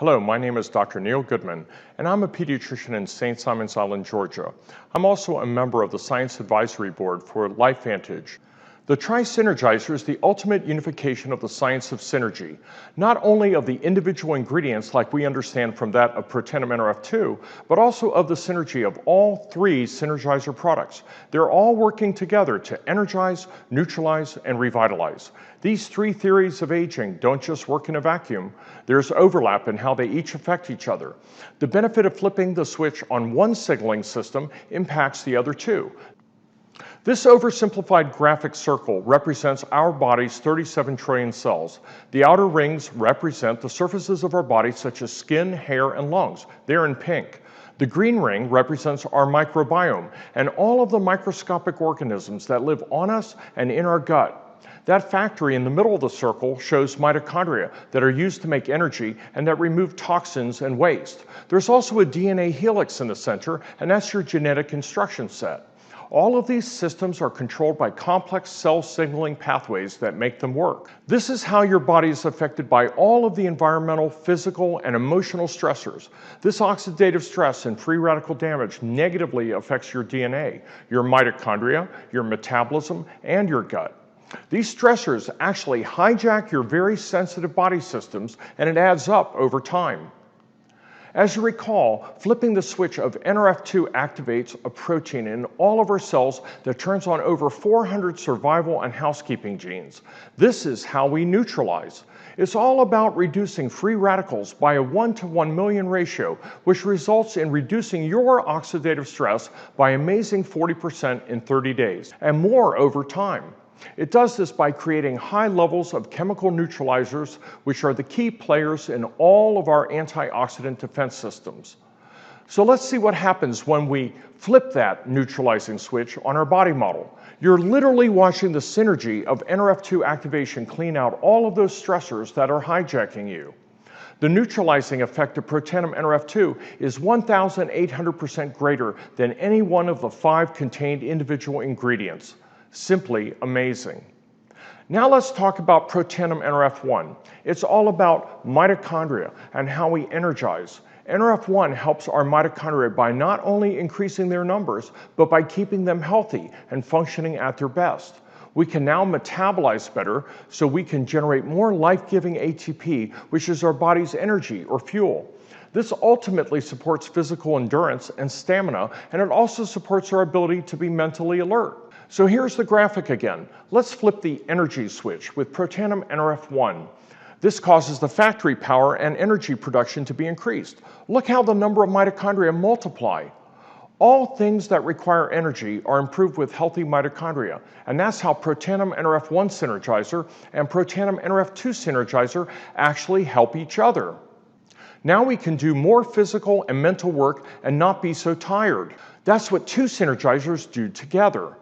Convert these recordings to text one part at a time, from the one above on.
Hello, my name is Dr. Goodman, and I'm a pediatrician in St. Simons Island, Georgia. I'm also a member of the Science Advisory Board for LifeVantage. The Tri Synergizer is the ultimate unification of the science of synergy, not only of the individual ingredients like we understand from that of Protandim Nrf2, but also of the synergy of all three Synergizer products. They're all working together to energize, neutralize, and revitalize. These three theories of aging don't just work in a vacuum. There's overlap in how they each affect each other. The benefit of flipping the switch on one signaling system impacts the other two. This oversimplified graphic circle represents our body's 37 trillion cells. The outer rings represent the surfaces of our body, such as skin, hair, and lungs. They're in pink. The green ring represents our microbiome and all of the microscopic organisms that live on us and in our gut. That factory in the middle of the circle shows mitochondria that are used to make energy and that remove toxins and waste. There's also a DNA helix in the center, and that's your genetic instruction set. All of these systems are controlled by complex cell signaling pathways that make them work. This is how your body is affected by all of the environmental, physical, and emotional stressors. This oxidative stress and free radical damage negatively affects your DNA, your mitochondria, your metabolism, and your gut. These stressors actually hijack your very sensitive body systems, and it adds up over time. As you recall, flipping the switch of Nrf2 activates a protein in all of our cells that turns on over 400 survival and housekeeping genes. This is how we neutralize. It's all about reducing free radicals by a 1 to 1 million ratio, which results in reducing your oxidative stress by an amazing 40% in 30 days, and more over time. It does this by creating high levels of chemical neutralizers, which are the key players in all of our antioxidant defense systems. So let's see what happens when we flip that neutralizing switch on our body model. You're literally watching the synergy of Nrf2 activation clean out all of those stressors that are hijacking you. The neutralizing effect of Protandim Nrf2 is 1,800% greater than any one of the 5 contained individual ingredients. Simply amazing. Now let's talk about Protandim Nrf1. It's all about mitochondria and how we energize. Nrf1 helps our mitochondria by not only increasing their numbers, but by keeping them healthy and functioning at their best. We can now metabolize better, so we can generate more life-giving ATP, which is our body's energy or fuel. This ultimately supports physical endurance and stamina, and it also supports our ability to be mentally alert. So here's the graphic again. Let's flip the energy switch with Protandim Nrf1. This causes the factory power and energy production to be increased. Look how the number of mitochondria multiply. All things that require energy are improved with healthy mitochondria, and that's how Protandim Nrf1 Synergizer and Protandim Nrf2 Synergizer actually help each other. Now we can do more physical and mental work and not be so tired. That's what two Synergizers do together.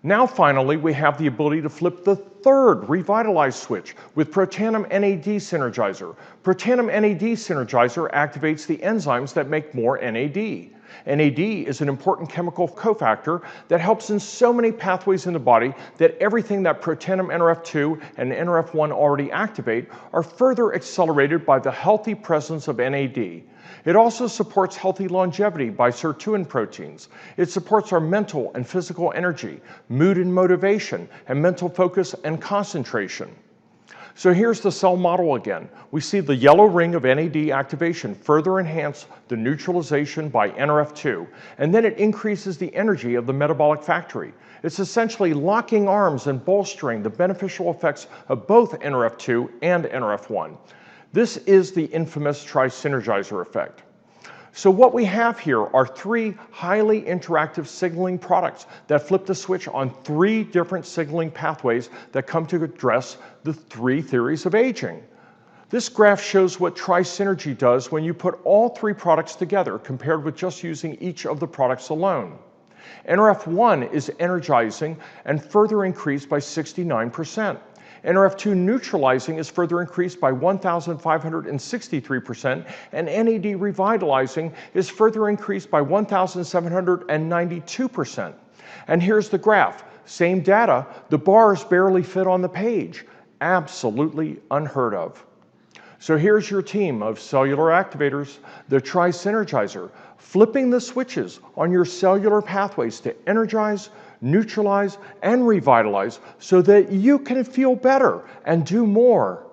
Now finally, we have the ability to flip the third revitalized switch with Protandim NAD Synergizer. Protandim NAD Synergizer activates the enzymes that make more NAD. NAD is an important chemical cofactor that helps in so many pathways in the body that everything that Protandim Nrf2 and Nrf1 already activate are further accelerated by the healthy presence of NAD. It also supports healthy longevity by sirtuin proteins. It supports our mental and physical energy, mood and motivation, and mental focus and concentration. So here's the cell model again. We see the yellow ring of NAD activation further enhance the neutralization by Nrf2, and then it increases the energy of the metabolic factory. It's essentially locking arms and bolstering the beneficial effects of both Nrf2 and Nrf1. This is the infamous Tri Synergizer effect. So what we have here are 3 highly interactive signaling products that flip the switch on 3 different signaling pathways that come to address the 3 theories of aging. This graph shows what Tri-Synergy does when you put all 3 products together compared with just using each of the products alone. Nrf1 is energizing and further increased by 69%. Nrf2 neutralizing is further increased by 1,563%, and NAD revitalizing is further increased by 1,792%. And here's the graph. Same data, the bars barely fit on the page. Absolutely unheard of. So here's your team of cellular activators, the Tri Synergizer, flipping the switches on your cellular pathways to energize, neutralize, and revitalize so that you can feel better and do more.